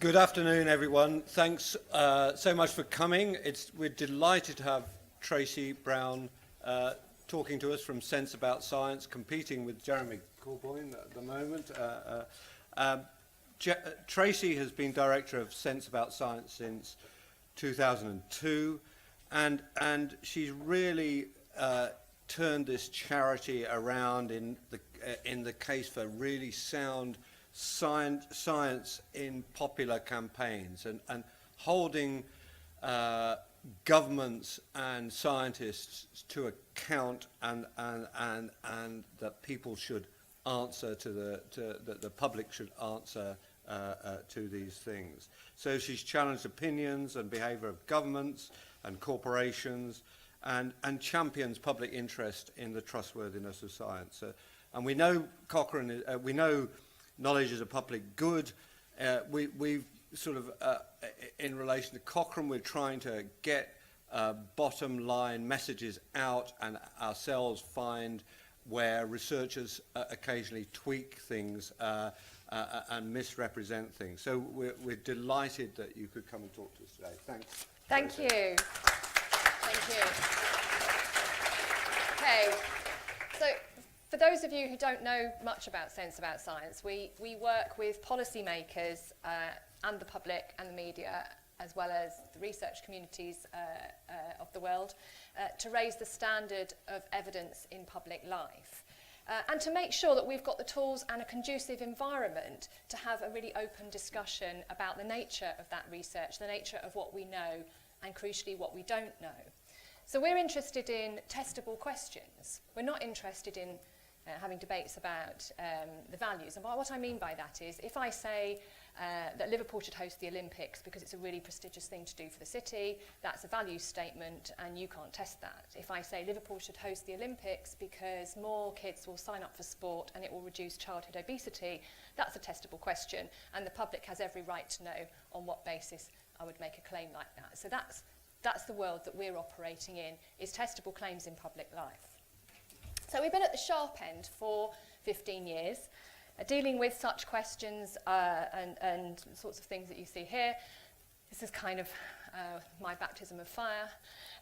Good afternoon, everyone. Thanks so much for coming. We're delighted to have Tracey Brown talking to us from Sense About Science, competing with Jeremy Corbyn at the moment. Tracey has been director of Sense About Science since 2002, and she's really turned this charity around in the case for really sound science in popular campaigns, and holding governments and scientists to account, and that people should answer that the public should answer to these things. So she's challenged opinions and behaviour of governments and corporations, and champions public interest in the trustworthiness of science. And we know Cochrane, we know knowledge is a public good. We've sort of, in relation to Cochrane, we're trying to get bottom line messages out and ourselves find where researchers occasionally tweak things and misrepresent things. So we're delighted that you could come and talk to us today. Thanks. Thank you. Thank you. Okay, so for those of you who don't know much about Sense About Science, we work with policymakers and the public and the media, as well as the research communities of the world, to raise the standard of evidence in public life. And to make sure that we've got the tools and a conducive environment to have a really open discussion about the nature of that research, the nature of what we know, and crucially what we don't know. So we're interested in testable questions. We're not interested in having debates about the values. And what I mean by that is, if I say that Liverpool should host the Olympics because it's a really prestigious thing to do for the city, that's a values statement and you can't test that. If I say Liverpool should host the Olympics because more kids will sign up for sport and it will reduce childhood obesity, that's a testable question, and the public has every right to know on what basis I would make a claim like that. So that's the world that we're operating in, is testable claims in public life. So we've been at the sharp end for 15 years, dealing with such questions and sorts of things that you see here. This is kind of my baptism of fire.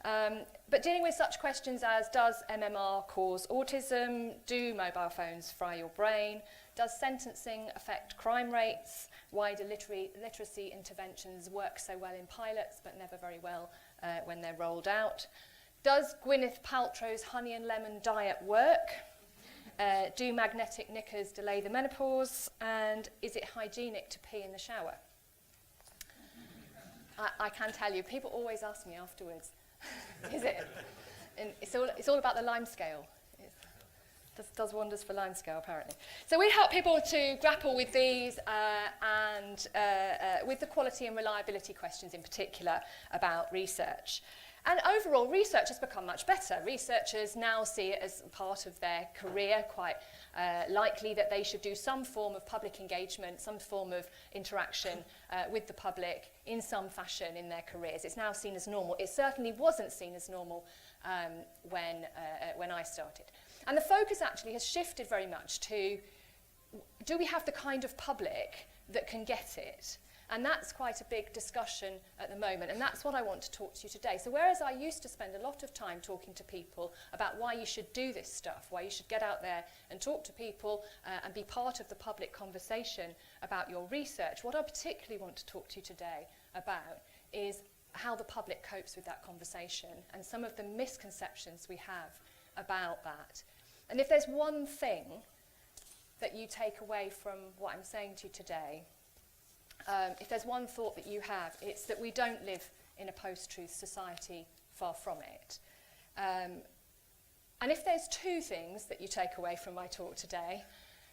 But dealing with such questions as, does MMR cause autism? Do mobile phones fry your brain? Does sentencing affect crime rates? Why do literacy interventions work so well in pilots but never very well when they're rolled out? Does Gwyneth Paltrow's honey and lemon diet work? Do magnetic knickers delay the menopause? And is it hygienic to pee in the shower? I can tell you, people always ask me afterwards, is it? And it's all about the Lime scale. It does wonders for Lime scale, apparently. So we help people to grapple with these and with the quality and reliability questions in particular about research. And overall, research has become much better. Researchers now see it as part of their career, quite likely that they should do some form of public engagement, some form of interaction with the public in some fashion in their careers. It's now seen as normal. It certainly wasn't seen as normal when I started. And the focus actually has shifted very much to, do we have the kind of public that can get it? And that's quite a big discussion at the moment, and that's what I want to talk to you today. So whereas I used to spend a lot of time talking to people about why you should do this stuff, why you should get out there and talk to people and be part of the public conversation about your research, what I particularly want to talk to you today about is how the public copes with that conversation and some of the misconceptions we have about that. And if there's one thing that you take away from what I'm saying to you today, if there's one thought that you have, it's that we don't live in a post-truth society, far from it. And if there's two things that you take away from my talk today,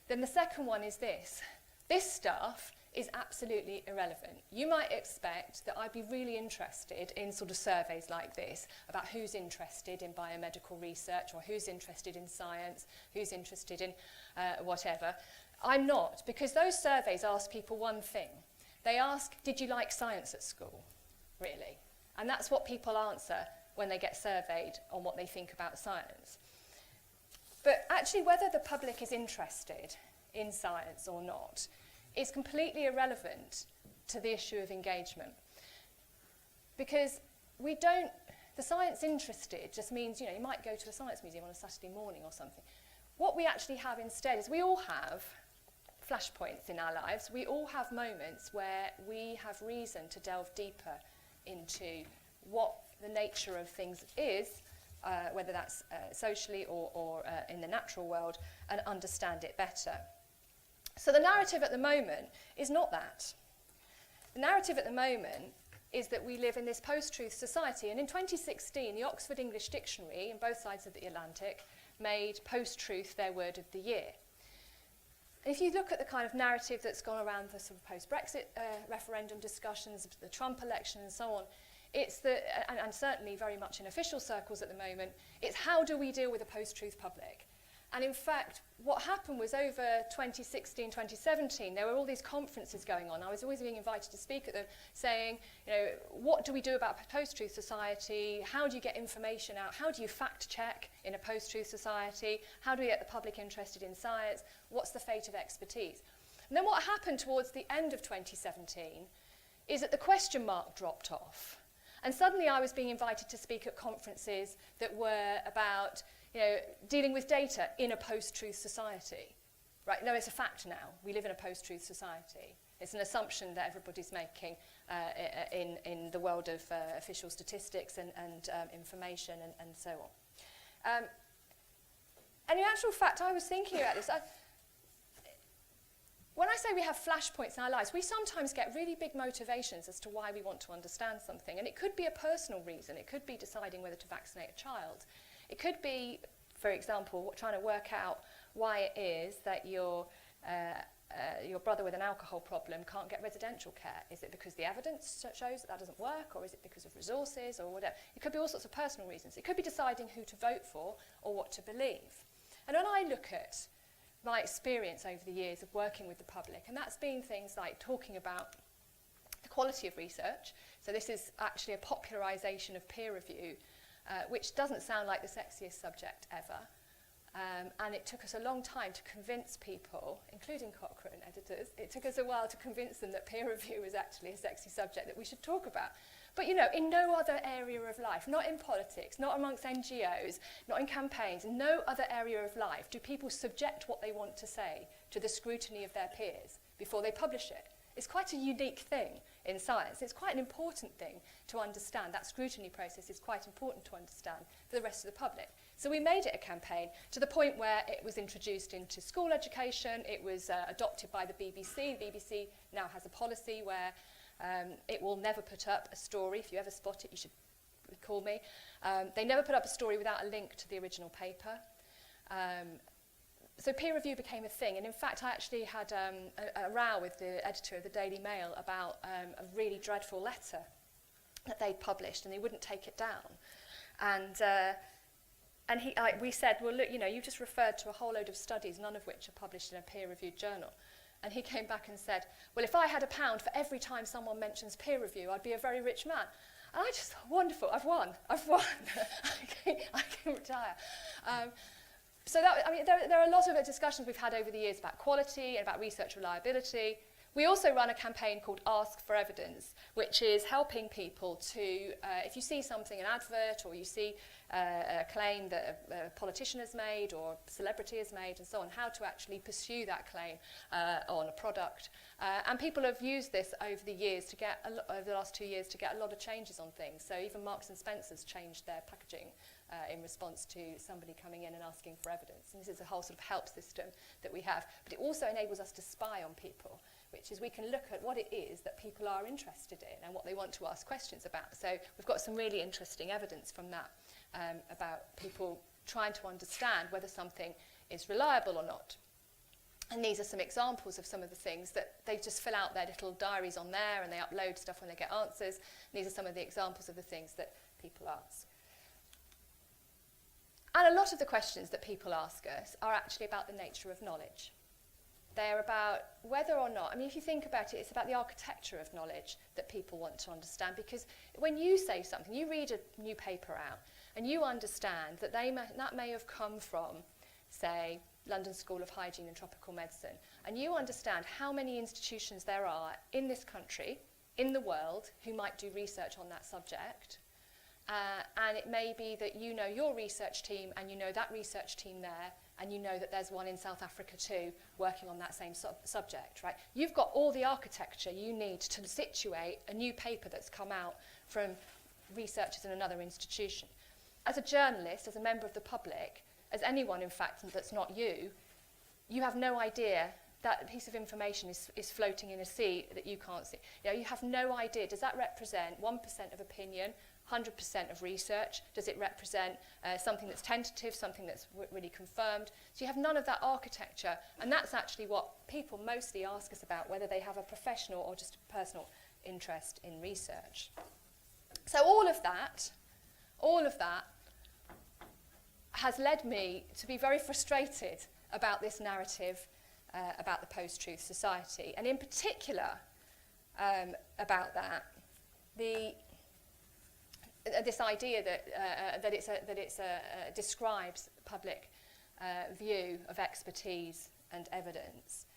then the second one is this. This stuff is absolutely irrelevant. You might expect that I'd be really interested in sort of surveys like this about who's interested in biomedical research or who's interested in science, who's interested in whatever. I'm not, because those surveys ask people one thing. They ask, did you like science at school, really? And that's what people answer when they get surveyed on what they think about science. But actually, whether the public is interested in science or not is completely irrelevant to the issue of engagement. Because we don't, the science interested just means, you know, you might go to a science museum on a Saturday morning or something. What we actually have instead is we all have flashpoints in our lives. We all have moments where we have reason to delve deeper into what the nature of things is, whether that's socially or in the natural world, and understand it better. So the narrative at the moment is not that. The narrative at the moment is that we live in this post-truth society. And in 2016, the Oxford English Dictionary, in both sides of the Atlantic, made post-truth their word of the year. And if you look at the kind of narrative that's gone around the sort of post-Brexit referendum discussions, the Trump election and so on, it's and certainly very much in official circles at the moment, it's how do we deal with a post-truth public? And in fact, what happened was over 2016, 2017, there were all these conferences going on. I was always being invited to speak at them, saying, you know, what do we do about a post-truth society? How do you get information out? How do you fact-check in a post-truth society? How do we get the public interested in science? What's the fate of expertise? And then what happened towards the end of 2017 is that the question mark dropped off. And suddenly I was being invited to speak at conferences that were about, you know, dealing with data in a post-truth society. Right? No, it's a fact now. We live in a post-truth society. It's an assumption that everybody's making in the world of official statistics and information and so on. And in actual fact, I was thinking about this. When I say we have flashpoints in our lives, we sometimes get really big motivations as to why we want to understand something. And it could be a personal reason. It could be deciding whether to vaccinate a child. It could be, for example, trying to work out why it is that your brother with an alcohol problem can't get residential care. Is it because the evidence shows that that doesn't work, or is it because of resources, or whatever? It could be all sorts of personal reasons. It could be deciding who to vote for or what to believe. And when I look at my experience over the years of working with the public, and that's been things like talking about the quality of research. So this is actually a popularisation of peer review, which doesn't sound like the sexiest subject ever. And it took us a long time to convince people, including Cochrane editors, it took us a while to convince them that peer review was actually a sexy subject that we should talk about. But, you know, in no other area of life, not in politics, not amongst NGOs, not in campaigns, in no other area of life do people subject what they want to say to the scrutiny of their peers before they publish it. It's quite a unique thing in science. It's quite an important thing to understand. That scrutiny process is quite important to understand for the rest of the public. So we made it a campaign to the point where it was introduced into school education. It was adopted by the BBC. The BBC now has a policy where it will never put up a story. If you ever spot it, you should call me. They never put up a story without a link to the original paper. So peer review became a thing, and in fact I actually had a row with the editor of the Daily Mail about a really dreadful letter that they'd published, and they wouldn't take it down. And we said, well, look, you know, you just referred to a whole load of studies, none of which are published in a peer-reviewed journal. And he came back and said, well, if I had £1 for every time someone mentions peer review, I'd be a very rich man. And I just thought, wonderful, I've won. I can retire. So that, I mean, there are a lot of discussions we've had over the years about quality and about research reliability. We also run a campaign called Ask for Evidence, which is helping people to, if you see something, an advert, or you see a claim that a politician has made or a celebrity has made and so on, how to actually pursue that claim on a product. And people have used this over the years to get, over the last 2 years, to get a lot of changes on things. So even Marks and Spencer's changed their packaging in response to somebody coming in and asking for evidence. And this is a whole sort of help system that we have. But it also enables us to spy on people, which is we can look at what it is that people are interested in and what they want to ask questions about. So we've got some really interesting evidence from that about people trying to understand whether something is reliable or not. And these are some examples of some of the things that they just fill out their little diaries on there, and they upload stuff when they get answers. And these are some of the examples of the things that people ask. And a lot of the questions that people ask us are actually about the nature of knowledge. They're about whether or not, I mean, if you think about it, it's about the architecture of knowledge that people want to understand. Because when you say something, you read a new paper out, and you understand that that may have come from say, London School of Hygiene and Tropical Medicine, and you understand how many institutions there are in this country, in the world, who might do research on that subject, and it may be that you know your research team and you know that research team there, and you know that there's one in South Africa too working on that same subject, right? You've got all the architecture you need to situate a new paper that's come out from researchers in another institution. As a journalist, as a member of the public, as anyone, in fact, that's not you, you have no idea that piece of information is floating in a sea that you can't see. You know, you have no idea. Does that represent 1% of opinion, 100% of research? Does it represent something that's tentative, something that's really confirmed? So you have none of that architecture, and that's actually what people mostly ask us about, whether they have a professional or just a personal interest in research. So all of that has led me to be very frustrated about this narrative about the post-truth society, and in particular about that, this idea that it describes public view of expertise and evidence.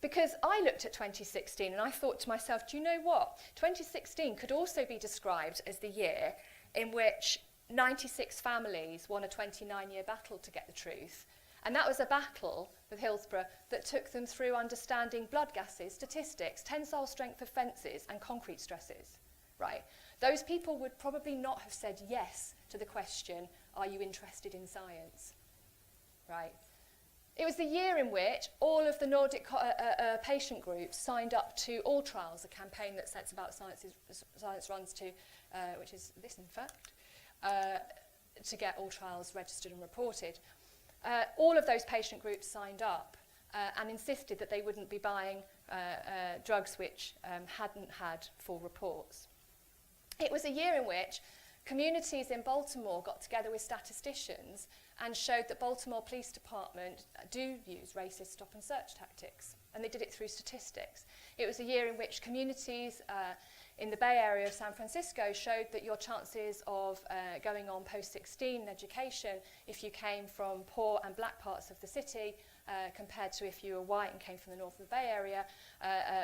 Because I looked at 2016 and I thought to myself, do you know what? 2016 could also be described as the year in which 96 families won a 29-year battle to get the truth. And that was a battle with Hillsborough that took them through understanding blood gases, statistics, tensile strength of fences, and concrete stresses, right? Those people would probably not have said yes to the question, are you interested in science, right? It was the year in which all of the Nordic patient groups signed up to All Trials, a campaign that Sets About Science runs to, which is this, in fact, to get All Trials registered and reported. All of those patient groups signed up and insisted that they wouldn't be buying drugs which hadn't had full reports. It was a year in which communities in Baltimore got together with statisticians and showed that Baltimore Police Department do use racist stop and search tactics, and they did it through statistics. It was a year in which communities in the Bay Area of San Francisco showed that your chances of going on post-16 education if you came from poor and black parts of the city compared to if you were white and came from the north of the Bay Area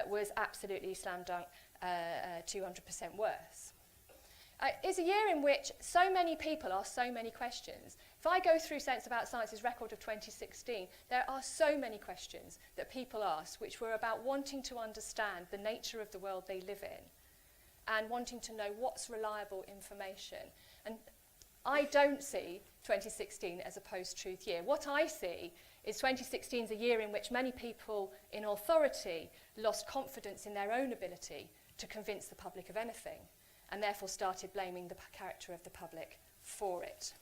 was absolutely slam dunk 200% worse. It's a year in which so many people ask so many questions. If I go through Sense About Science's record of 2016, there are so many questions that people ask which were about wanting to understand the nature of the world they live in and wanting to know what's reliable information. And I don't see 2016 as a post-truth year. What I see is 2016 is a year in which many people in authority lost confidence in their own ability to convince the public of anything, and therefore started blaming the character of the public for it.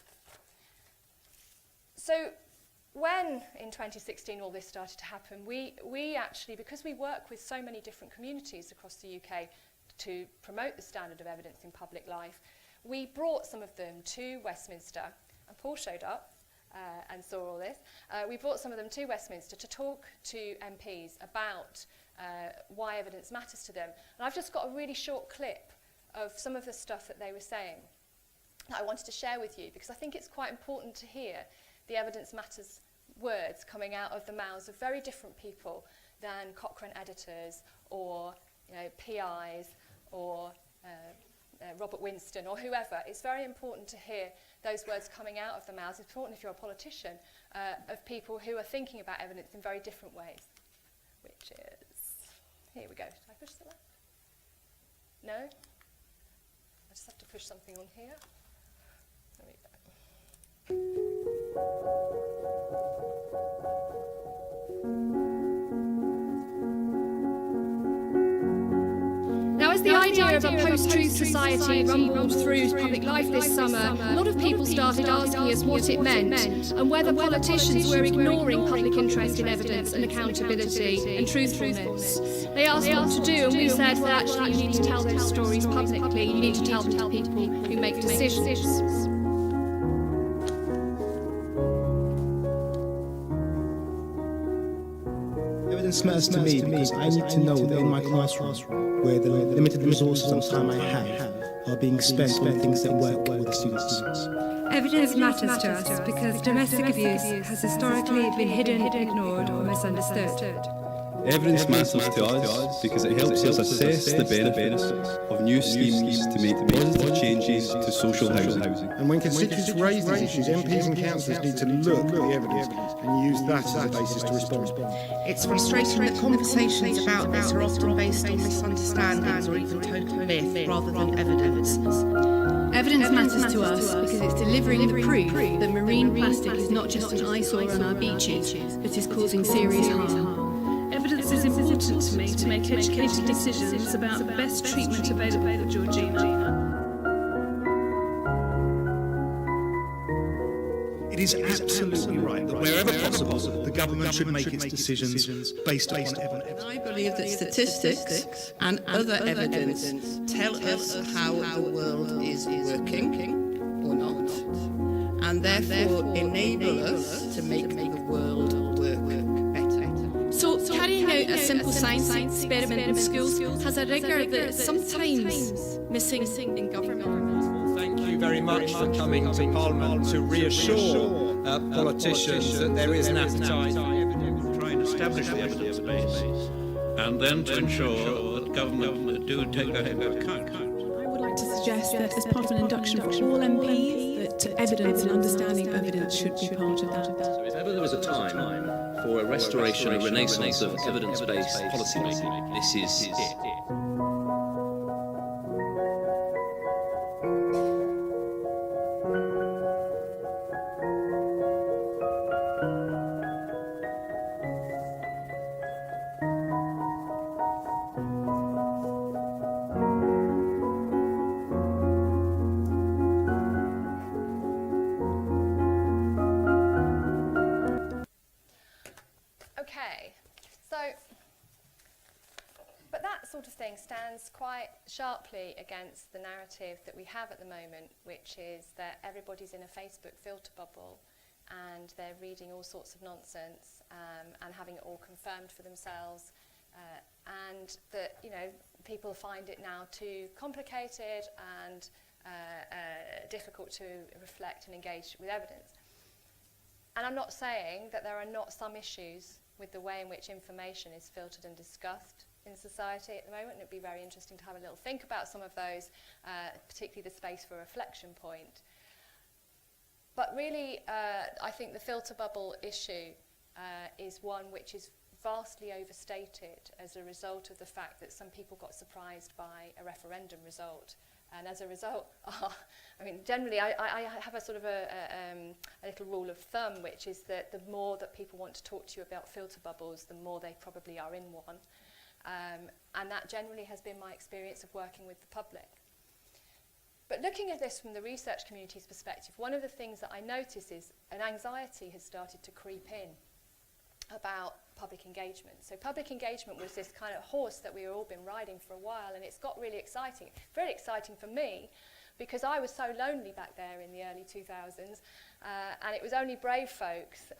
So when in 2016 all this started to happen, we actually, because we work with so many different communities across the UK to promote the standard of evidence in public life, we brought some of them to Westminster, and Paul showed up and saw all this. We brought some of them to Westminster to talk to MPs about why evidence matters to them. And I've just got a really short clip of some of the stuff that they were saying that I wanted to share with you, because I think it's quite important to hear the evidence matters words coming out of the mouths of very different people than Cochrane editors or PIs or Robert Winston or whoever. It's very important to hear those words coming out of the mouths. It's important if you're a politician, of people who are thinking about evidence in very different ways, which is, here we go. Did I push the button? No? I just have to push something on here. There we go. Now, as the idea of a post-truth society rumbled through public life this summer, a lot of people started asking us what it meant and whether politicians were ignoring public interest in evidence and accountability and truthfulness. They asked what to do, and we said, well, actually, you need to tell those stories publicly. You need to tell them to people who make decisions. Evidence matters to me because I need to know that in my classroom, where the limited resources and time I have are being spent on things that work for the students. Evidence matters to us because domestic abuse has historically been hidden, ignored or misunderstood. Evidence matters to us because it helps us assess the benefits of new schemes to make positive changes to social housing. And when constituents raise these issues, MPs and councillors need to look at the evidence and use that as a basis to respond. It's frustrating that conversations about this are often based on misunderstandings or even total myth rather than evidence. Evidence matters to us because it's delivering the proof that marine plastic is not just an eyesore on our beaches, but is causing serious harm. Evidence is important to me to make educated decisions about the best treatment available for Georgina. It is absolutely right that wherever possible, the government should make its decisions based upon evidence. I believe that statistics and other evidence tell us how the world is working or not, and therefore enable us to make the world work better. So carrying out a simple science experiment in schools has a rigour that's sometimes missing in government. Thank you very much for coming to Parliament to reassure politicians that there is an appetite. Try and establish the evidence base, and then to ensure that government do take that into account. I would like to suggest that as part of an induction for all MPs, that evidence and understanding of evidence should be part of that. So if ever there was a time for a restoration, a renaissance of evidence-based policy making, this is it. Okay, so, but that sort of thing stands quite sharply against the narrative that we have at the moment, which is that everybody's in a Facebook filter bubble and they're reading all sorts of nonsense and having it all confirmed for themselves, and that, you know, people find it now too complicated and difficult to reflect and engage with evidence. And I'm not saying that there are not some issues with the way in which information is filtered and discussed in society at the moment. And it'd be very interesting to have a little think about some of those, particularly the space for reflection point. But really, I think the filter bubble issue is one which is vastly overstated as a result of the fact that some people got surprised by a referendum result. And as a result, I mean, generally, I have a sort of a little rule of thumb, which is that the more that people want to talk to you about filter bubbles, the more they probably are in one. And that generally has been my experience of working with the public. But looking at this from the research community's perspective, one of the things that I notice is an anxiety has started to creep in about public engagement. So public engagement was this kind of horse that we have all been riding for a while, and it's got really exciting. Very exciting for me, because I was so lonely back there in the early 2000s, and it was only brave folks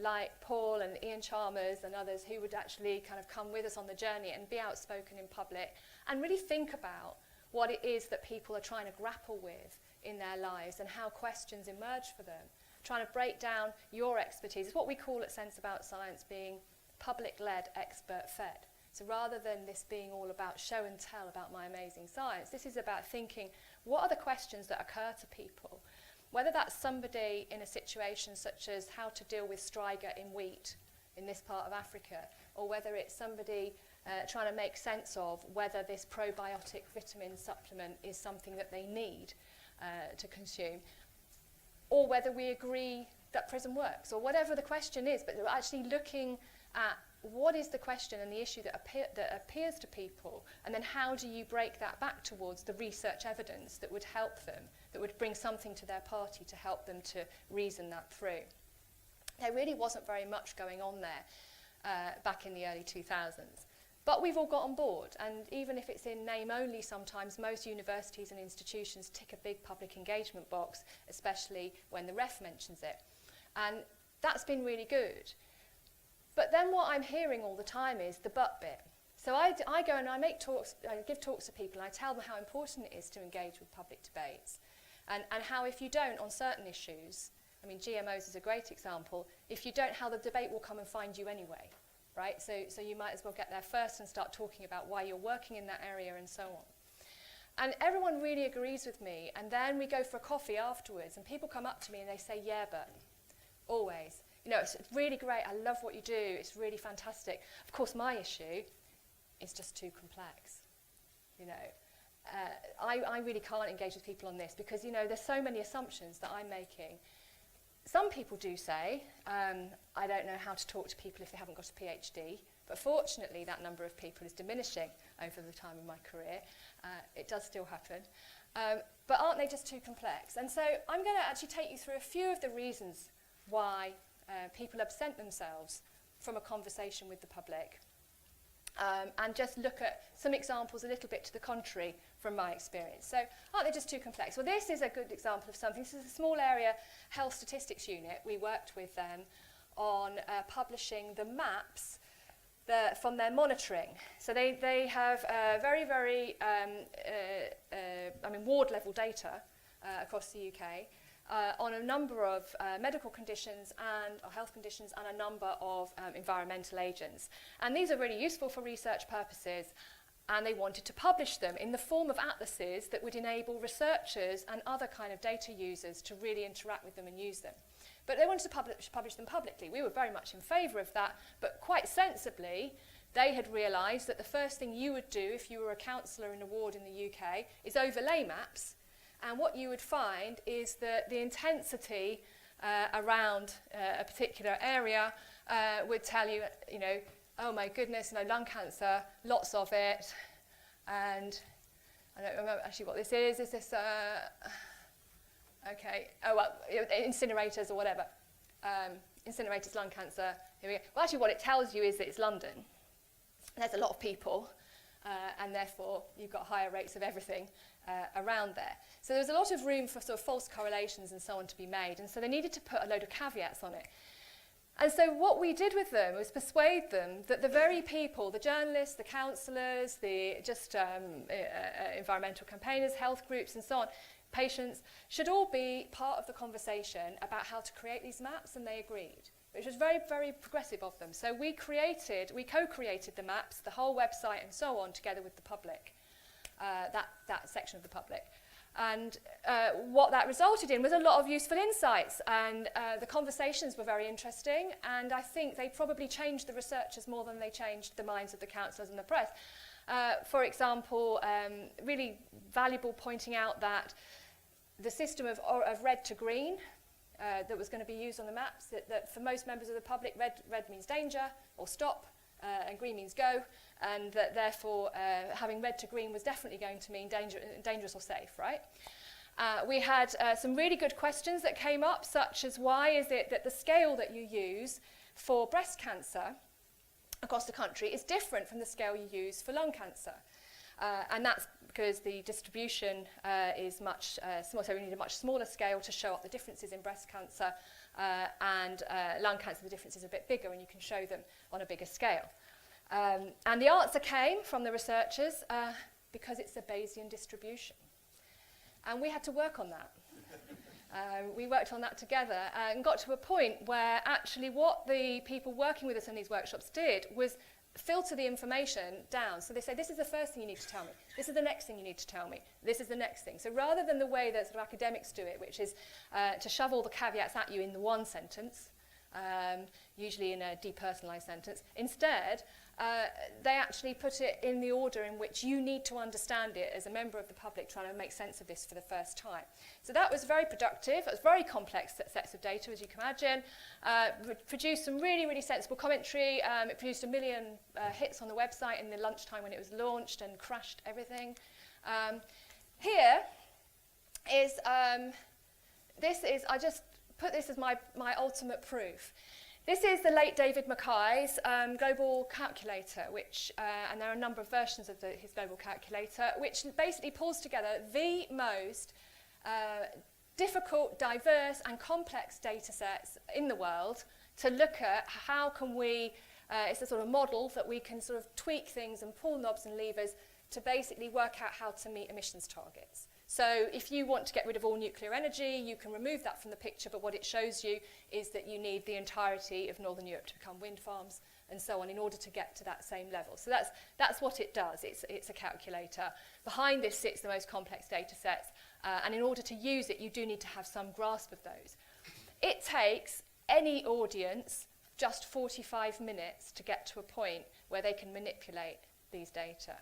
like Paul and Ian Chalmers and others who would actually kind of come with us on the journey and be outspoken in public and really think about what it is that people are trying to grapple with in their lives and how questions emerge for them. Trying to break down your expertise. It's what we call at Sense About Science being public-led, expert-fed. So rather than this being all about show and tell about my amazing science, this is about thinking, what are the questions that occur to people? Whether that's somebody in a situation such as how to deal with striga in wheat in this part of Africa, or whether it's somebody trying to make sense of whether this probiotic vitamin supplement is something that they need to consume, or whether we agree that prison works, or whatever the question is, but we're actually looking at what is the question and the issue that appears to people, and then how do you break that back towards the research evidence that would help them, that would bring something to their party to help them to reason that through. There really wasn't very much going on there back in the early 2000s. But we've all got on board, and even if it's in name only, sometimes most universities and institutions tick a big public engagement box, especially when the ref mentions it. And that's been really good. But then what I'm hearing all the time is the but bit. So I go and I make talks, I give talks to people, and I tell them how important it is to engage with public debates. and how if you don't on certain issues, I mean, GMOs is a great example, if you don't, how the debate will come and find you anyway, right? So you might as well get there first and start talking about why you're working in that area and so on. And everyone really agrees with me, and then we go for a coffee afterwards, and people come up to me and they say, yeah, but always. You know, it's really great, I love what you do, it's really fantastic. Of course, my issue is just too complex, you know. I really can't engage with people on this because, you know, there's so many assumptions that I'm making. Some people do say, I don't know how to talk to people if they haven't got a PhD, but fortunately that number of people is diminishing over the time of my career. It does still happen. But aren't they just too complex? And so I'm going to actually take you through a few of the reasons why people absent themselves from a conversation with the public. And just look at some examples a little bit to the contrary from my experience. So, aren't they just too complex? Well, this is a good example of something. This is a small area health statistics unit. We worked with them on publishing the maps from their monitoring. So they have very, very, ward-level data across the UK on a number of medical conditions or health conditions and a number of environmental agents. And these are really useful for research purposes, and they wanted to publish them in the form of atlases that would enable researchers and other kind of data users to really interact with them and use them. But they wanted to publish them publicly. We were very much in favour of that, but quite sensibly, they had realised that the first thing you would do if you were a councillor in a ward in the UK is overlay maps. And what you would find is that the intensity around a particular area would tell you, you know, oh my goodness, no, lung cancer, lots of it. And I don't remember actually what this is. Is this, okay, oh, well, incinerators or whatever. Incinerators, lung cancer, here we go. Well, actually what it tells you is that it's London. There's a lot of people, and therefore you've got higher rates of everything around there. So there was a lot of room for sort of false correlations and so on to be made, and so they needed to put a load of caveats on it. And so what we did with them was persuade them that the very people, the journalists, the counsellors, the environmental campaigners, health groups and so on, patients, should all be part of the conversation about how to create these maps, and they agreed, which was very, very progressive of them. So we co-created the maps, the whole website and so on, together with the public, that section of the public. And what that resulted in was a lot of useful insights, and the conversations were very interesting, and I think they probably changed the researchers more than they changed the minds of the counsellors and the press. For example, really valuable pointing out that the system of red to green that was going to be used on the maps, that for most members of the public, red means danger or stop, and green means go, and that therefore having red to green was definitely going to mean dangerous or safe, right? We had some really good questions that came up, such as why is it that the scale that you use for breast cancer across the country is different from the scale you use for lung cancer? And that's because the distribution is much smaller, so we need a much smaller scale to show up the differences in breast cancer, and lung cancer, the difference is a bit bigger, and you can show them on a bigger scale. And the answer came from the researchers, because it's a Bayesian distribution. And we had to work on that. We worked on that together and got to a point where actually what the people working with us in these workshops did was filter the information down. So they say, this is the first thing you need to tell me. This is the next thing you need to tell me. This is the next thing. So rather than the way that sort of academics do it, which is to shove all the caveats at you in the one sentence, usually in a depersonalized sentence, instead, they actually put it in the order in which you need to understand it as a member of the public trying to make sense of this for the first time. So that was very productive. It was very complex sets of data, as you can imagine. Produced some really, really sensible commentary. It produced 1 million hits on the website in the lunchtime when it was launched and crashed everything. Here is, I just put this as my ultimate proof. This is the late David Mackay's global calculator, which, and there are a number of versions of his global calculator, which basically pulls together the most difficult, diverse and complex data sets in the world to look at how can we, it's a sort of model that we can sort of tweak things and pull knobs and levers to basically work out how to meet emissions targets. So if you want to get rid of all nuclear energy, you can remove that from the picture, but what it shows you is that you need the entirety of Northern Europe to become wind farms and so on in order to get to that same level. So that's what it does. It's a calculator. Behind this sits the most complex data sets, and in order to use it, you do need to have some grasp of those. It takes any audience just 45 minutes to get to a point where they can manipulate these data.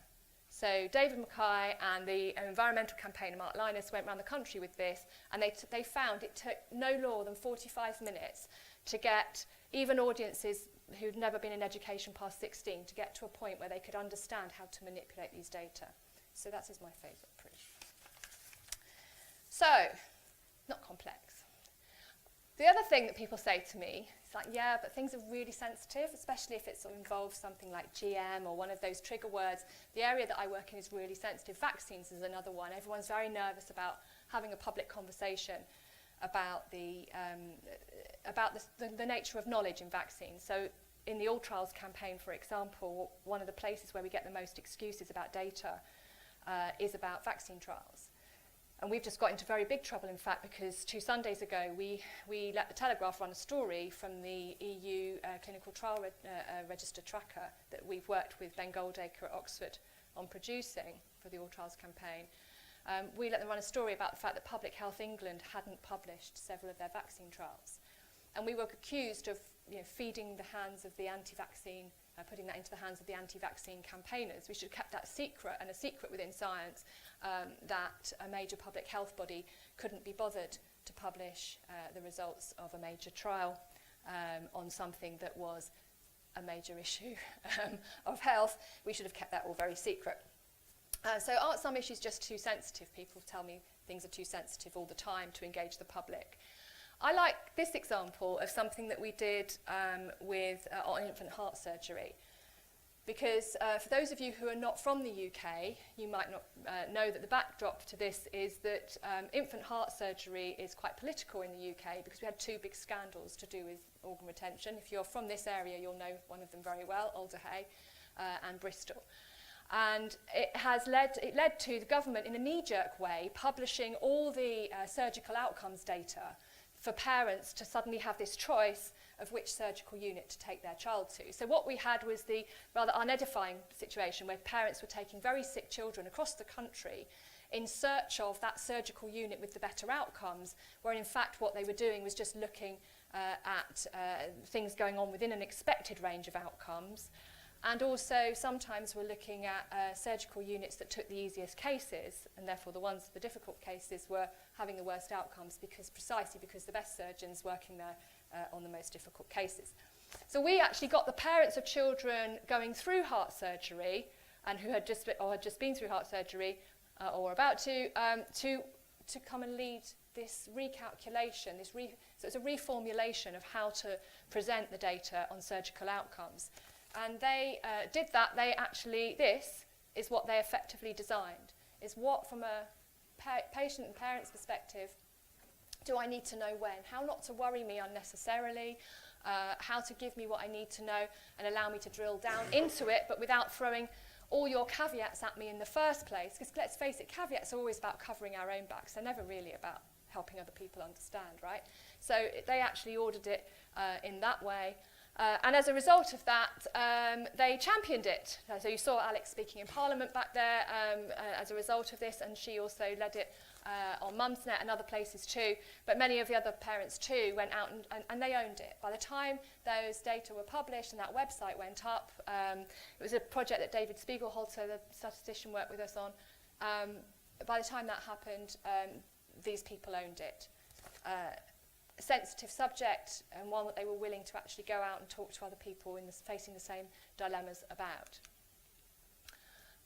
So David Mackay and the environmental campaigner Mark Linus went around the country with this, and they found it took no more than 45 minutes to get even audiences who'd never been in education past 16 to get to a point where they could understand how to manipulate these data. So that is my favourite proof. So, not complex. The other thing that people say to me is like, yeah, but things are really sensitive, especially if it sort of involves something like GM or one of those trigger words. The area that I work in is really sensitive. Vaccines is another one. Everyone's very nervous about having a public conversation about the nature of knowledge in vaccines. So in the All Trials campaign, for example, one of the places where we get the most excuses about data is about vaccine trials. And we've just got into very big trouble, in fact, because 2 Sundays ago we let the Telegraph run a story from the EU clinical trial register tracker that we've worked with Ben Goldacre at Oxford on producing for the All Trials campaign. We let them run a story about the fact that Public Health England hadn't published several of their vaccine trials. And we were accused of feeding the hands of the anti-vaccine, putting that into the hands of the anti-vaccine campaigners. We should have kept that secret, and a secret within science, that a major public health body couldn't be bothered to publish the results of a major trial on something that was a major issue of health. We should have kept that all very secret. So are some issues just too sensitive? People tell me things are too sensitive all the time to engage the public. I like this example of something that we did on infant heart surgery. Because for those of you who are not from the UK, you might not know that the backdrop to this is that infant heart surgery is quite political in the UK because we had 2 big scandals to do with organ retention. If you're from this area, you'll know one of them very well, Alder Hey and Bristol. And it led to the government, in a knee-jerk way, publishing all the surgical outcomes data for parents to suddenly have this choice of which surgical unit to take their child to. So what we had was the rather unedifying situation where parents were taking very sick children across the country in search of that surgical unit with the better outcomes, where in fact what they were doing was just looking at things going on within an expected range of outcomes. And also sometimes we're looking at surgical units that took the easiest cases, and therefore the difficult cases were having the worst outcomes precisely because the best surgeons working there on the most difficult cases. So we actually got the parents of children going through heart surgery and who had just been through heart surgery or about to come and lead this recalculation. So it's a reformulation of how to present the data on surgical outcomes. And they did that. This is what they effectively designed, is what from a patient and parent's perspective do I need to know when, how not to worry me unnecessarily, how to give me what I need to know and allow me to drill down into it, but without throwing all your caveats at me in the first place. Because let's face it, caveats are always about covering our own backs. They're never really about helping other people understand, right? So they actually ordered it in that way. And as a result of that, they championed it. So you saw Alex speaking in Parliament back there as a result of this, and she also led it on Mumsnet and other places too. But many of the other parents too went out and they owned it. By the time those data were published and that website went up, it was a project that David Spiegelhalter, the statistician, worked with us on. By the time that happened, these people owned it. A sensitive subject, and one that they were willing to actually go out and talk to other people facing the same dilemmas about.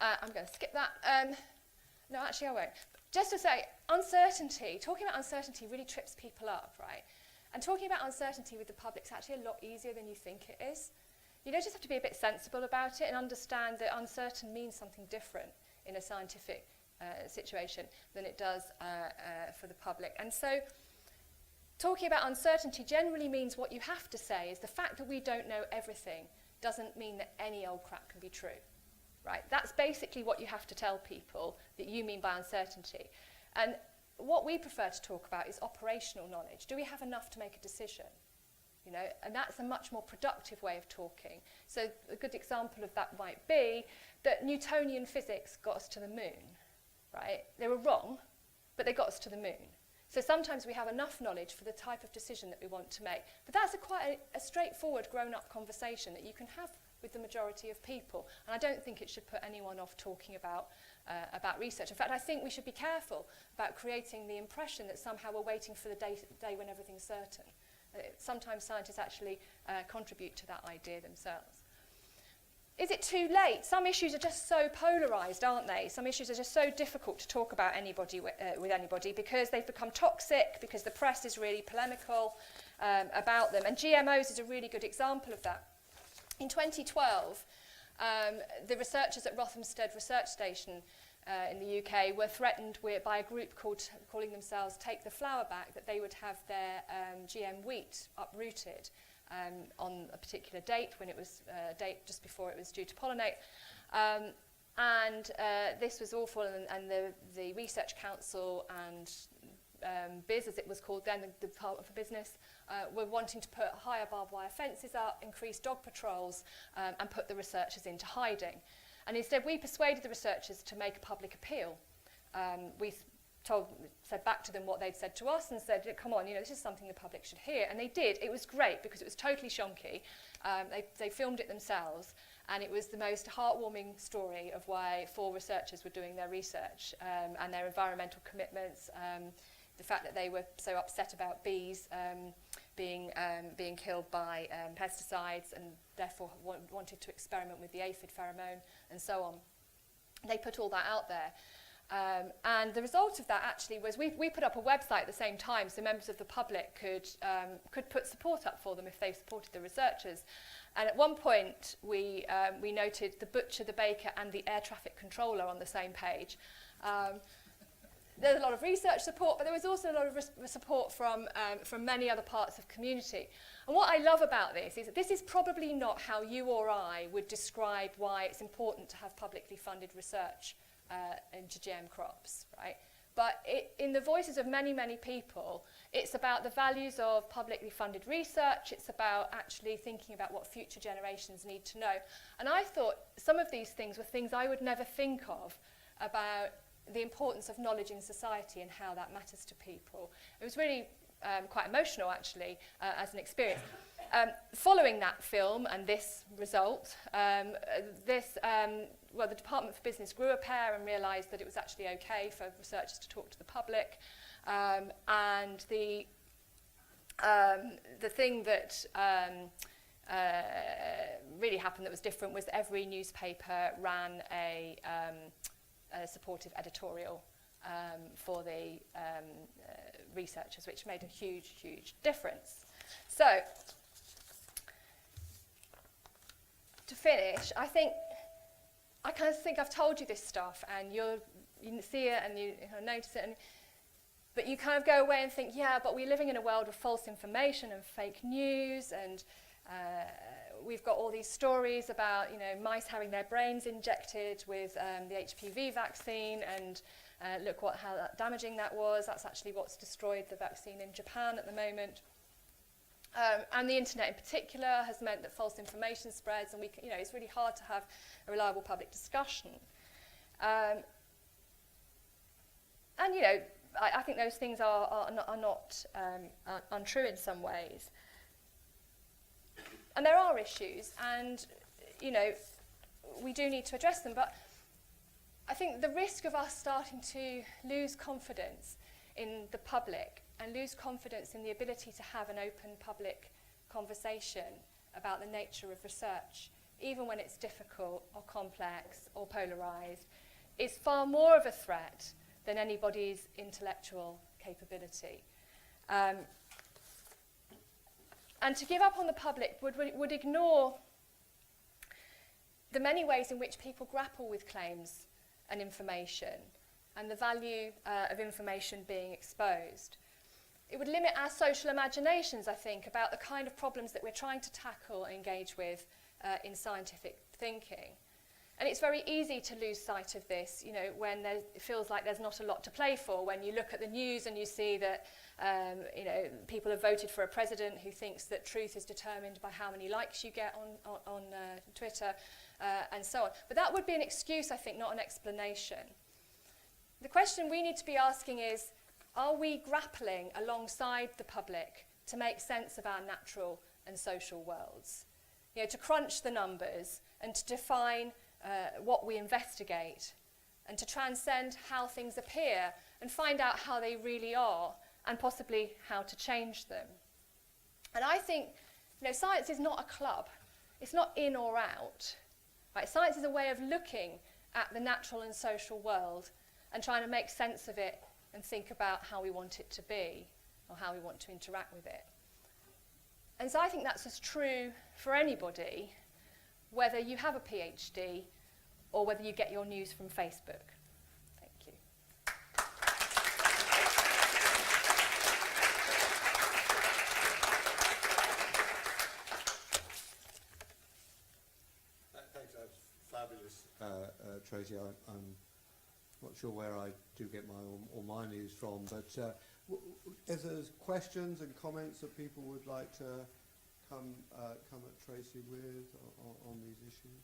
I'm going to skip that. No, actually I won't. Just to say, uncertainty, talking about uncertainty really trips people up, right? And talking about uncertainty with the public is actually a lot easier than you think it is. You just have to be a bit sensible about it and understand that uncertain means something different in a scientific situation than it does for the public. And so talking about uncertainty generally means what you have to say is the fact that we don't know everything doesn't mean that any old crap can be true, right? That's basically what you have to tell people that you mean by uncertainty. And what we prefer to talk about is operational knowledge. Do we have enough to make a decision? You know, and that's a much more productive way of talking. So a good example of that might be that Newtonian physics got us to the moon, right? They were wrong, but they got us to the moon. So sometimes we have enough knowledge for the type of decision that we want to make. But that's quite a straightforward, grown-up conversation that you can have with the majority of people. And I don't think it should put anyone off talking about research. In fact, I think we should be careful about creating the impression that somehow we're waiting for the day when everything's certain. Sometimes scientists actually contribute to that idea themselves. Is it too late? Some issues are just so polarised, aren't they? Some issues are just so difficult to talk about with anybody because they've become toxic, because the press is really polemical about them. And GMOs is a really good example of that. In 2012, the researchers at Rothamsted Research Station in the UK were threatened by a group calling themselves Take the Flower Back, that they would have their GM wheat uprooted on a particular date, when it was a date just before it was due to pollinate. This was awful, and the Research Council and BIS, as it was called then, the Department for Business, were wanting to put higher barbed wire fences up, increase dog patrols, and put the researchers into hiding. And instead, we persuaded the researchers to make a public appeal. We said back to them what they'd said to us and said, come on, you know, this is something the public should hear. And they did. It was great because it was totally shonky. They filmed it themselves, and it was the most heartwarming story of why 4 researchers were doing their research and their environmental commitments, the fact that they were so upset about bees being killed by pesticides and therefore wanted to experiment with the aphid pheromone and so on. They put all that out there. And the result of that actually was we put up a website at the same time so members of the public could put support up for them if they supported the researchers. And at one point we noted the butcher, the baker and the air traffic controller on the same page. There's a lot of research support, but there was also a lot of support from many other parts of community. And what I love about this is that this is probably not how you or I would describe why it's important to have publicly funded research into GM crops, right? But in the voices of many, many people, it's about the values of publicly funded research. It's about actually thinking about what future generations need to know. And I thought some of these things were things I would never think of about the importance of knowledge in society and how that matters to people. It was really quite emotional, actually, as an experience. Following that film and this result, the Department for Business grew a pair and realised that it was actually okay for researchers to talk to the public. And the thing that really happened that was different was every newspaper ran a supportive editorial for the researchers, which made a huge, huge difference. So, to finish, I kind of think I've told you this stuff, and you see it and you notice it, but you kind of go away and think, yeah, but we're living in a world of false information and fake news, and we've got all these stories about, you know, mice having their brains injected with the HPV vaccine, and look how damaging that was. That's actually what's destroyed the vaccine in Japan at the moment. And the internet in particular has meant that false information spreads, and it's really hard to have a reliable public discussion. And you know, I think those things are not untrue in some ways. And there are issues, and you know, we do need to address them. But I think the risk of us starting to lose confidence in the public and lose confidence in the ability to have an open public conversation about the nature of research, even when it's difficult or complex or polarised, is far more of a threat than anybody's intellectual capability. And to give up on the public would ignore the many ways in which people grapple with claims and information and the value of information being exposed. It would limit our social imaginations, I think, about the kind of problems that we're trying to tackle and engage with in scientific thinking. And it's very easy to lose sight of this, you know, when it feels like there's not a lot to play for, when you look at the news and you see that, you know, people have voted for a president who thinks that truth is determined by how many likes you get on Twitter, and so on. But that would be an excuse, I think, not an explanation. The question we need to be asking is, are we grappling alongside the public to make sense of our natural and social worlds? You know, to crunch the numbers and to define what we investigate, and to transcend how things appear and find out how they really are, and possibly how to change them. And I think, you know, science is not a club. It's not in or out. Right? Science is a way of looking at the natural and social world and trying to make sense of it and think about how we want it to be or how we want to interact with it. And so I think that's as true for anybody, whether you have a PhD or whether you get your news from Facebook. Thank you. Thanks, that's fabulous, Tracey. I'm not sure where I do get all my news from, but if there's questions and comments that people would like to come at Tracey with on these issues.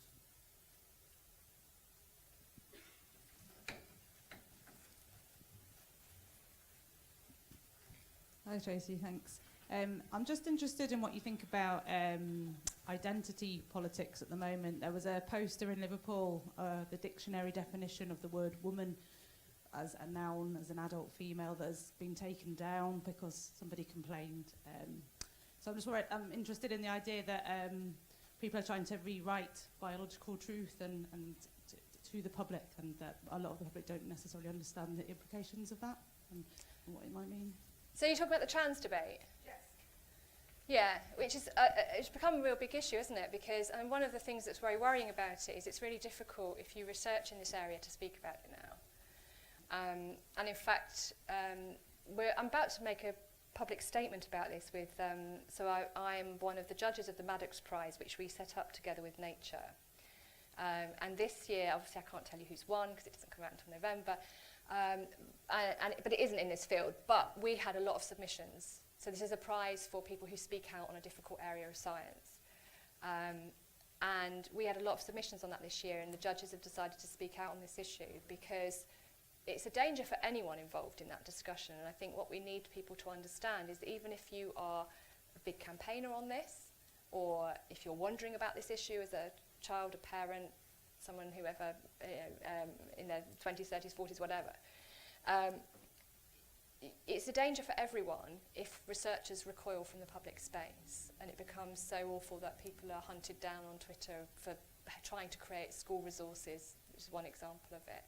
Hi Tracey, thanks. I'm just interested in what you think about identity politics at the moment. There was a poster in Liverpool, the dictionary definition of the word woman as a noun, as an adult female, that has been taken down because somebody complained. So I'm interested in the idea that people are trying to rewrite biological truth and to the public, and that a lot of the public don't necessarily understand the implications of that and what it might mean. So you're talking about the trans debate? Yes. Yeah, which is it's become a real big issue, isn't it? Because one of the things that's very worrying about it is it's really difficult if you research in this area to speak about it now. And in fact, I'm about to make a public statement about this with, so I'm one of the judges of the Maddox Prize, which we set up together with Nature. And this year, obviously I can't tell you who's won because it doesn't come out until November, but it isn't in this field, but we had a lot of submissions. So this is a prize for people who speak out on a difficult area of science. And we had a lot of submissions on that this year, and the judges have decided to speak out on this issue because it's a danger for anyone involved in that discussion. And I think what we need people to understand is that even if you are a big campaigner on this, or if you're wondering about this issue as a child, a parent, someone whoever, in their 20s, 30s, 40s, whatever, it's a danger for everyone if researchers recoil from the public space, and it becomes so awful that people are hunted down on Twitter for trying to create school resources, which is one example of it.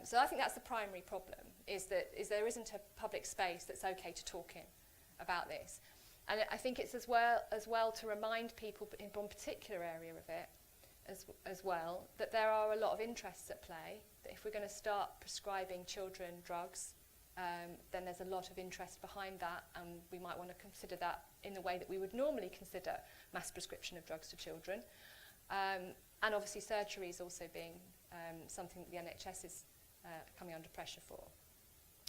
So I think that's the primary problem, is there isn't a public space that's okay to talk in about this. And I think it's as well to remind people in one particular area of it as well, that there are a lot of interests at play, that if we're going to start prescribing children drugs, then there's a lot of interest behind that, and we might want to consider that in the way that we would normally consider mass prescription of drugs to children. And obviously surgery is also being something that the NHS is coming under pressure for.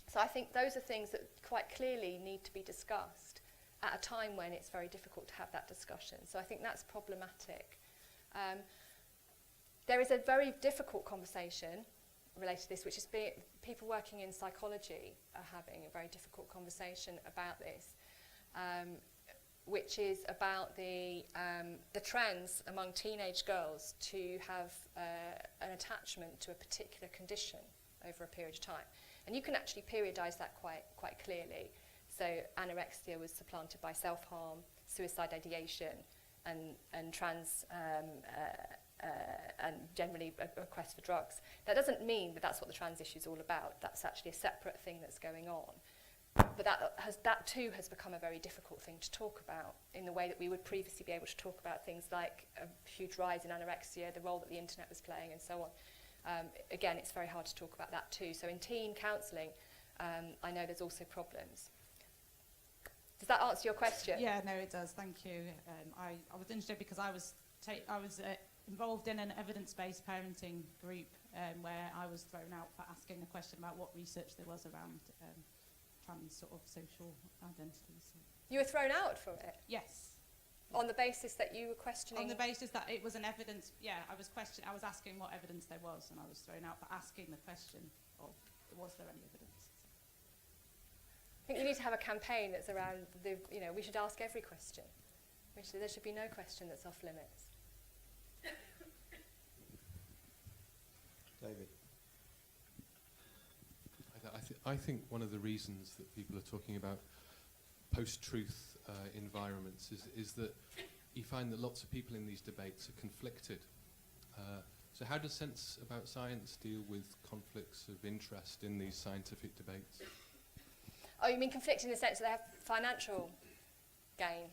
So I think those are things that quite clearly need to be discussed at a time when it's very difficult to have that discussion. So I think that's problematic. There is a very difficult conversation related to this, which is people working in psychology are having a very difficult conversation about this, which is about the trends among teenage girls to have an attachment to a particular condition over a period of time. And you can actually periodise that quite clearly. So anorexia was supplanted by self-harm, suicide ideation, and trans, and generally a request for drugs. That doesn't mean that that's what the trans issue is all about. That's actually a separate thing that's going on. But that too has become a very difficult thing to talk about in the way that we would previously be able to talk about things like a huge rise in anorexia, the role that the internet was playing, and so on. Again, it's very hard to talk about that too. So in teen counselling, I know there's also problems. Does that answer your question? Yeah, no, it does. Thank you. I was interested because I was involved in an evidence-based parenting group where I was thrown out for asking a question about what research there was around trans sort of social identities. You were thrown out from it? Yes. On the basis that you were questioning? On the basis that it was an evidence, I was asking what evidence there was, and I was thrown out for asking the question of, was there any evidence? I think you need to have a campaign that's around, we should ask every question. There should be no question that's off limits. David. I think one of the reasons that people are talking about post-truth environments is that you find that lots of people in these debates are conflicted. So how does Sense About Science deal with conflicts of interest in these scientific debates? Oh, you mean conflicted in the sense that they have financial gain?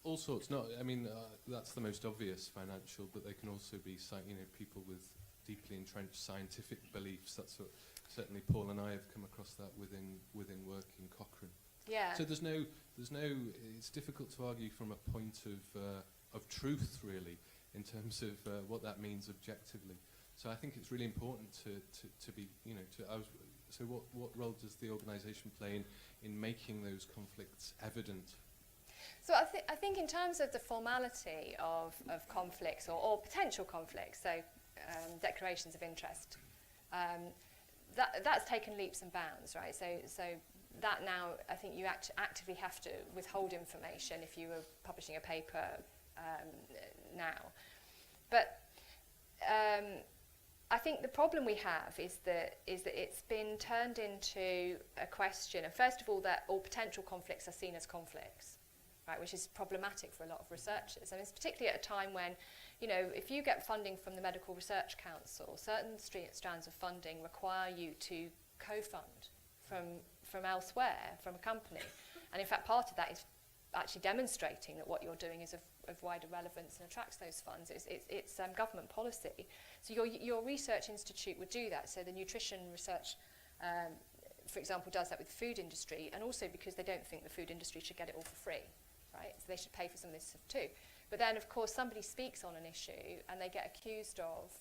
All sorts. No, I mean, that's the most obvious, financial, but they can also be people with deeply entrenched scientific beliefs. That's what certainly Paul and I have come across that within work in Cochrane. Yeah. So there's no. It's difficult to argue from a point of truth, really, in terms of what that means objectively. So I think it's really important to be, so what role does the organisation play in making those conflicts evident? So I think in terms of the formality of conflicts or potential conflicts, so declarations of interest, that's taken leaps and bounds, right? So that now, I think you actively have to withhold information if you were publishing a paper now. But I think the problem we have is that it's been turned into a question, and first of all, that all potential conflicts are seen as conflicts, right, which is problematic for a lot of researchers. And it's particularly at a time when, if you get funding from the Medical Research Council, certain strands of funding require you to co-fund from elsewhere, from a company. And in fact, part of that is actually demonstrating that what you're doing is of wider relevance and attracts those funds. It's government policy. So your research institute would do that. So the nutrition research, for example, does that with the food industry, and also because they don't think the food industry should get it all for free, right? So they should pay for some of this stuff too. But then, of course, somebody speaks on an issue and they get accused of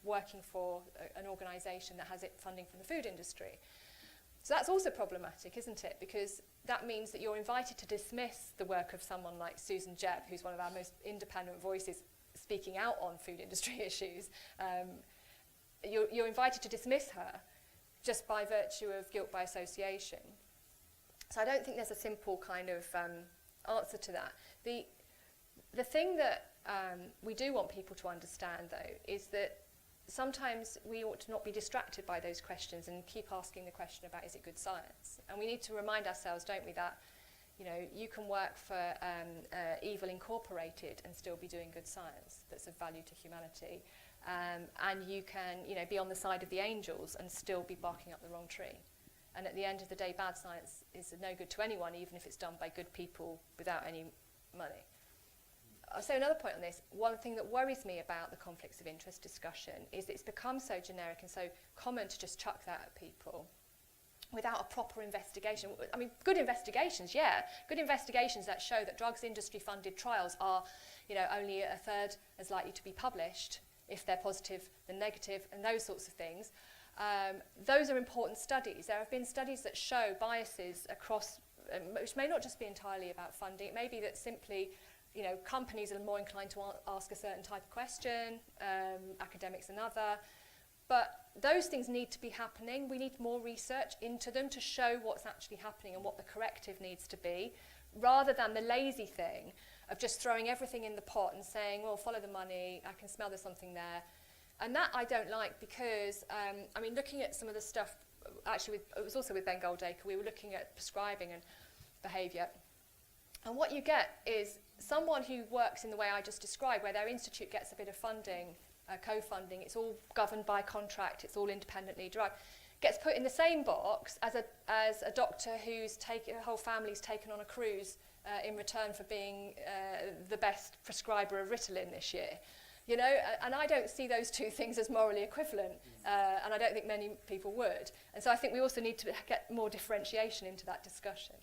working for an organisation that has it funding from the food industry. So that's also problematic, isn't it? Because that means that you're invited to dismiss the work of someone like Susan Jebb, who's one of our most independent voices speaking out on food industry issues. You're invited to dismiss her just by virtue of guilt by association. So I don't think there's a simple kind of answer to that. The thing that we do want people to understand, though, is that sometimes we ought to not be distracted by those questions and keep asking the question about, is it good science? And we need to remind ourselves, don't we, that you can work for Evil Incorporated and still be doing good science that's of value to humanity. And you can be on the side of the angels and still be barking up the wrong tree. And at the end of the day, bad science is no good to anyone, even if it's done by good people without any money. I'll say another point on this. One thing that worries me about the conflicts of interest discussion is that it's become so generic and so common to just chuck that at people without a proper investigation. I mean, good investigations, yeah. Good investigations that show that drugs industry funded trials are, only a third as likely to be published if they're positive than negative, and those sorts of things. Those are important studies. There have been studies that show biases across, which may not just be entirely about funding. It may be that simply companies are more inclined to ask a certain type of question, academics another. But those things need to be happening. We need more research into them to show what's actually happening and what the corrective needs to be, rather than the lazy thing of just throwing everything in the pot and saying, well, follow the money, I can smell there's something there. And that I don't like because, looking at some of the stuff, actually it was also with Ben Goldacre, we were looking at prescribing and behaviour. And what you get is someone who works in the way I just described, where their institute gets a bit of funding, co-funding, it's all governed by contract, it's all independently derived, gets put in the same box as a doctor whose whole family's taken on a cruise in return for being the best prescriber of Ritalin this year. And I don't see those two things as morally equivalent, and I don't think many people would. And so I think we also need to get more differentiation into that discussion.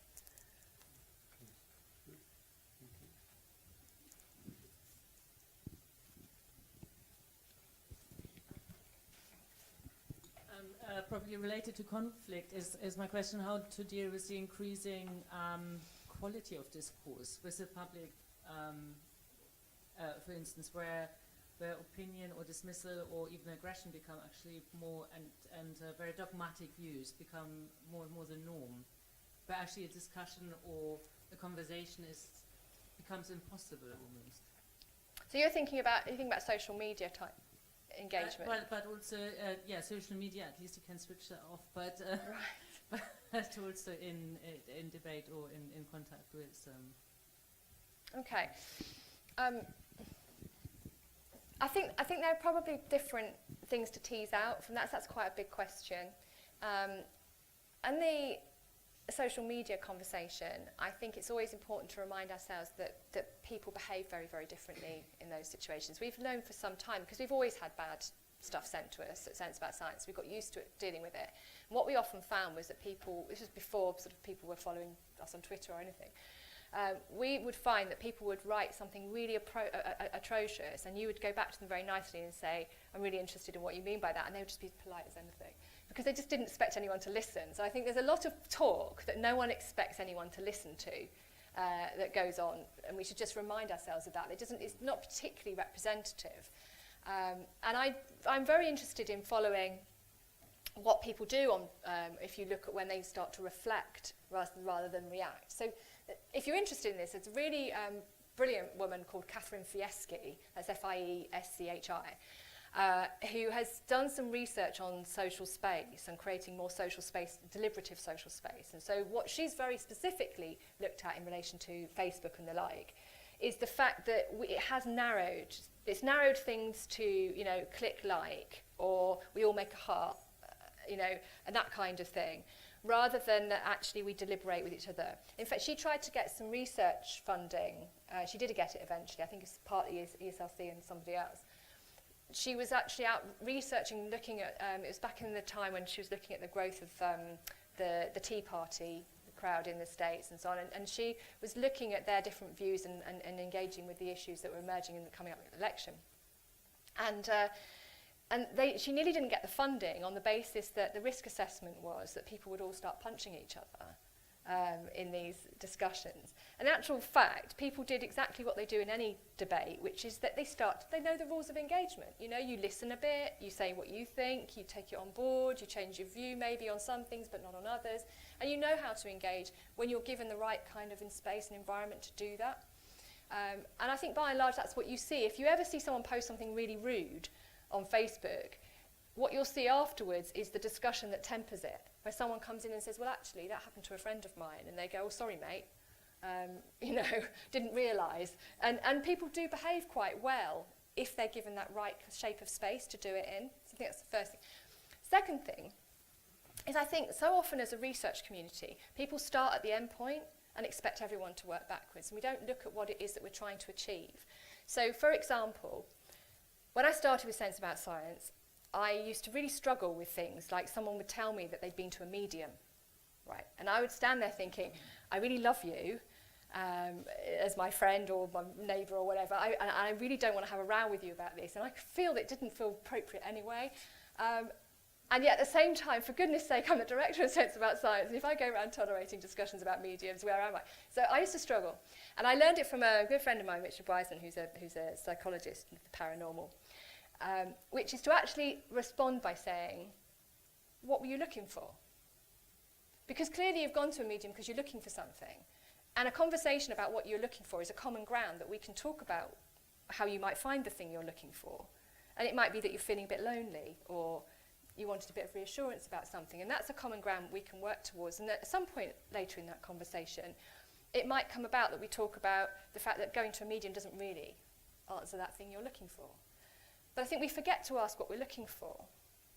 probably related to conflict is my question: how to deal with the increasing quality of discourse with the public, for instance, where opinion or dismissal or even aggression become actually more and very dogmatic views become more and more the norm, but actually a discussion or a conversation becomes impossible almost. So you're thinking about social media type engagement, but also social media. At least you can switch that off. But right. but also in debate or in contact with. Okay. I think there are probably different things to tease out from that. So that's quite a big question. And the social media conversation, I think it's always important to remind ourselves that people behave very, very differently in those situations. We've known for some time, because we've always had bad stuff sent to us at Sense About Science. We got used to it, dealing with it. And what we often found was that people, this was before sort of people were following us on Twitter or anything, we would find that people would write something really atrocious, and you would go back to them very nicely and say, I'm really interested in what you mean by that, and they would just be polite as anything, because they just didn't expect anyone to listen. So I think there's a lot of talk that no one expects anyone to listen to that goes on, and we should just remind ourselves of that. It's not particularly representative. And I'm very interested in following what people do on, if you look at when they start to reflect rather than react. So if you're interested in this, it's a really brilliant woman called Catherine Fieschi, that's Fieschi, who has done some research on social space and creating more social space, deliberative social space. And so what she's very specifically looked at in relation to Facebook and the like is the fact that it's narrowed things to, click like, or we all make a heart, and that kind of thing, rather than that actually we deliberate with each other. In fact, she tried to get some research funding. She did get it eventually. I think it's partly ESLC and somebody else. She was actually out researching, looking at, it was back in the time when she was looking at the growth of the Tea Party crowd in the States and so on, and she was looking at their different views and engaging with the issues that were emerging in the coming up election. And she nearly didn't get the funding on the basis that the risk assessment was that people would all start punching each other in these discussions. In actual fact, people did exactly what they do in any debate, which is that they know the rules of engagement. You listen a bit, you say what you think, you take it on board, you change your view maybe on some things but not on others, and you know how to engage when you're given the right kind of space and environment to do that. And I think by and large that's what you see. If you ever see someone post something really rude on Facebook, what you'll see afterwards is the discussion that tempers it, where someone comes in and says, well, actually, that happened to a friend of mine, and they go, oh, sorry, mate, didn't realise. And people do behave quite well if they're given that right shape of space to do it in. So I think that's the first thing. Second thing is, I think so often as a research community, people start at the end point and expect everyone to work backwards, and we don't look at what it is that we're trying to achieve. So, for example, when I started with Sense About Science, I used to really struggle with things like someone would tell me that they'd been to a medium, right? And I would stand there thinking, I really love you as my friend or my neighbour or whatever. I really don't want to have a row with you about this. And I feel that it didn't feel appropriate anyway. And yet at the same time, for goodness sake, I'm the director of Sense About Science, and if I go around tolerating discussions about mediums, where am I? So I used to struggle. And I learned it from a good friend of mine, Richard Wiseman, who's a psychologist in the paranormal, which is to actually respond by saying, what were you looking for? Because clearly you've gone to a medium because you're looking for something. And a conversation about what you're looking for is a common ground that we can talk about how you might find the thing you're looking for. And it might be that you're feeling a bit lonely, or you wanted a bit of reassurance about something, and that's a common ground we can work towards. And at some point later in that conversation, it might come about that we talk about the fact that going to a medium doesn't really answer that thing you're looking for. But I think we forget to ask what we're looking for.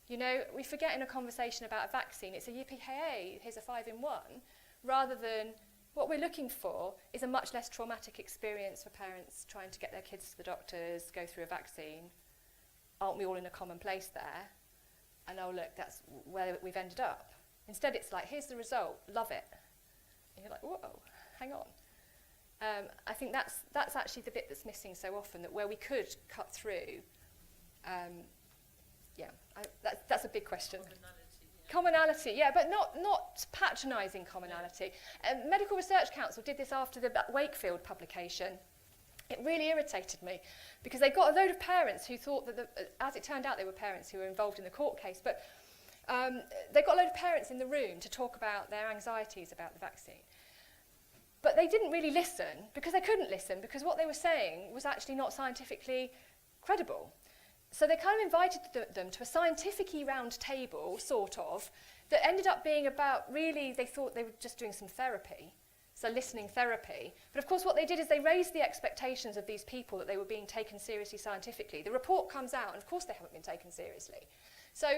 We forget in a conversation about a vaccine, it's a yippee hey, here's a 5-in-1, rather than what we're looking for is a much less traumatic experience for parents trying to get their kids to the doctors, go through a vaccine. Aren't we all in a common place there? And oh look, that's where we've ended up. Instead it's like, here's the result, love it. And you're like, whoa, hang on. I think that's actually the bit that's missing so often, that where we could cut through, that's a big question. Commonality, yeah, but not patronising commonality. Medical Research Council did this after the Wakefield publication. It really irritated me because they got a load of parents who thought that, as it turned out, they were parents who were involved in the court case, but they got a load of parents in the room to talk about their anxieties about the vaccine. But they didn't really listen because they couldn't listen because what they were saying was actually not scientifically credible. So they kind of invited them to a scientific-y round table, sort of, that ended up being about, really, they thought they were just doing some therapy, so listening therapy. But of course what they did is they raised the expectations of these people that they were being taken seriously scientifically. The report comes out, and of course they haven't been taken seriously. So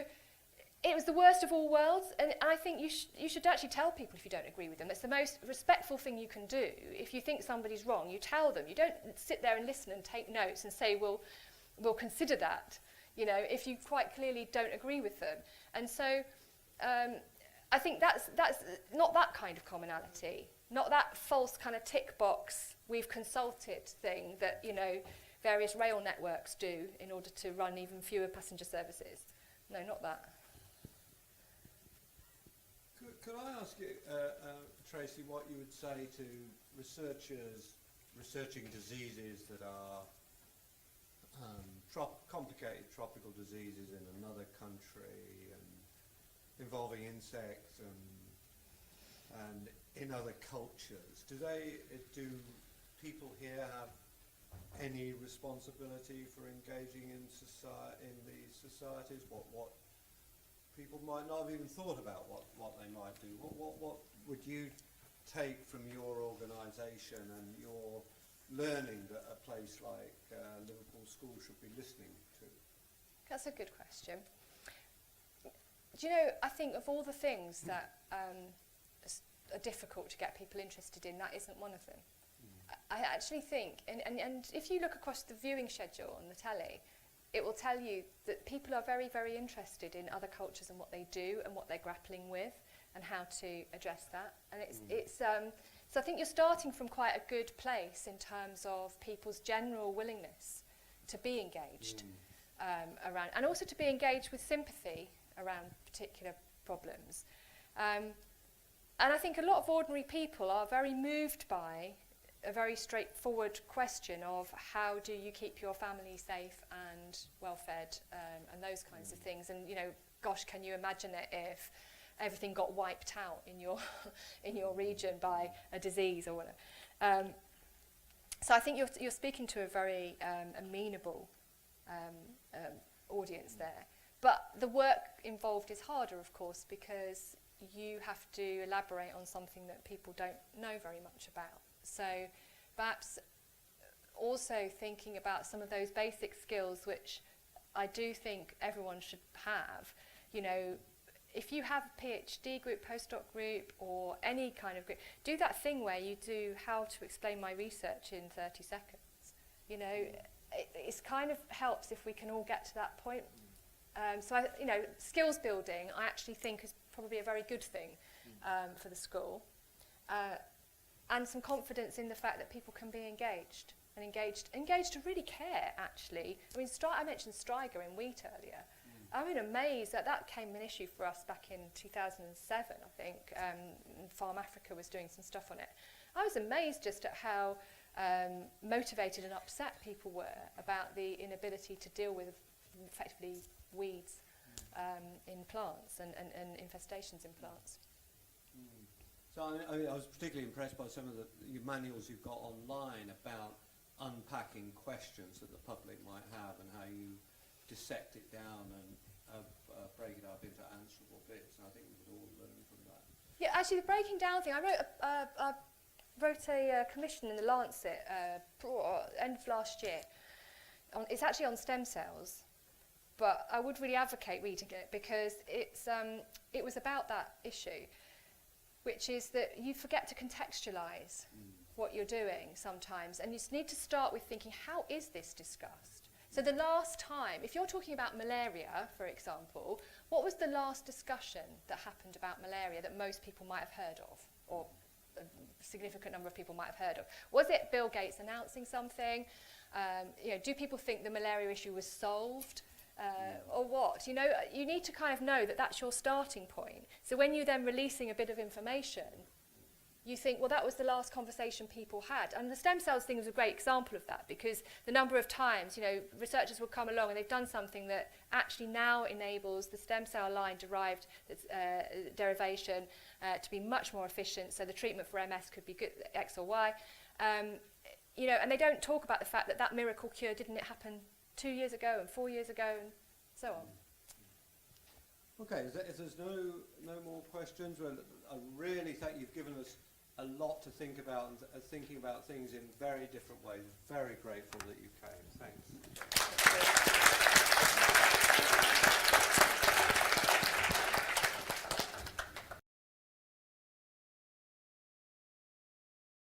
it was the worst of all worlds, and I think you should actually tell people if you don't agree with them. It's the most respectful thing you can do. If you think somebody's wrong, you tell them. You don't sit there and listen and take notes and say, well, we'll consider that, you know, if you quite clearly don't agree with them. And so I think that's not that kind of commonality, not that false kind of tick box, we've consulted thing that, you know, various rail networks do in order to run even fewer passenger services. No, not that. Could I ask you, Tracey, what you would say to researchers researching diseases that are complicated tropical diseases in another country and involving insects and in other cultures? Do people here have any responsibility for engaging in these societies? What people might not have even thought about what they might do. What would you take from your organisation and your learning that a place like Liverpool School should be listening to? That's a good question. Do you know, I think of all the things that are difficult to get people interested in, that isn't one of them. I actually think, and if you look across the viewing schedule on the telly, it will tell you that people are very, very interested in other cultures and what they do and what they're grappling with and how to address that. And so I think you're starting from quite a good place in terms of people's general willingness to be engaged around, and also to be engaged with sympathy around particular problems. And I think a lot of ordinary people are very moved by a very straightforward question of how do you keep your family safe and well fed, and those kinds of things. And, you know, gosh, can you imagine it if everything got wiped out in your in your region by a disease or whatever? So I think you're speaking to a very amenable audience there. But the work involved is harder, of course, because you have to elaborate on something that people don't know very much about. So perhaps also thinking about some of those basic skills which I do think everyone should have. You know, if you have a PhD group, postdoc group, or any kind of group, do that thing where you do how to explain my research in 30 seconds. You know, it's kind of helps if we can all get to that point. So, you know, skills building, I actually think is probably a very good thing for the school. And some confidence in the fact that people can be engaged to really care, actually. I mean, I mentioned Striga in wheat earlier. I'm amazed that came an issue for us back in 2007, I think. Farm Africa was doing some stuff on it. I was amazed just at how motivated and upset people were about the inability to deal with effectively weeds in plants and infestations in plants. So I was particularly impressed by some of the manuals you've got online about unpacking questions that the public might have and how you dissect it down and break it up into answerable bits. And I think we could all learn from that. Yeah, actually the breaking down thing, I wrote a commission in the Lancet end of last year. It's actually on stem cells, but I would really advocate reading it because it was about that issue, which is that you forget to contextualise what you're doing sometimes, and you need to start with thinking, how is this discussed? So the last time, if you're talking about malaria, for example, what was the last discussion that happened about malaria that most people might have heard of, or a significant number of people might have heard of? Was it Bill Gates announcing something? You know, do people think the malaria issue was solved? or what? You know, you need to kind of know that that's your starting point. So when you're then releasing a bit of information, you think, well, that was the last conversation people had. And the stem cells thing is a great example of that, because the number of times, you know, researchers will come along and they've done something that actually now enables the stem cell line derived derivation to be much more efficient. So the treatment for MS could be good, X or Y. You know, and they don't talk about the fact that that miracle cure didn't it happen 2 years ago and 4 years ago and so on. Okay, if there's no more questions, well, I really think you've given us a lot to think about and thinking about things in very different ways. Very grateful that you came. Thank you.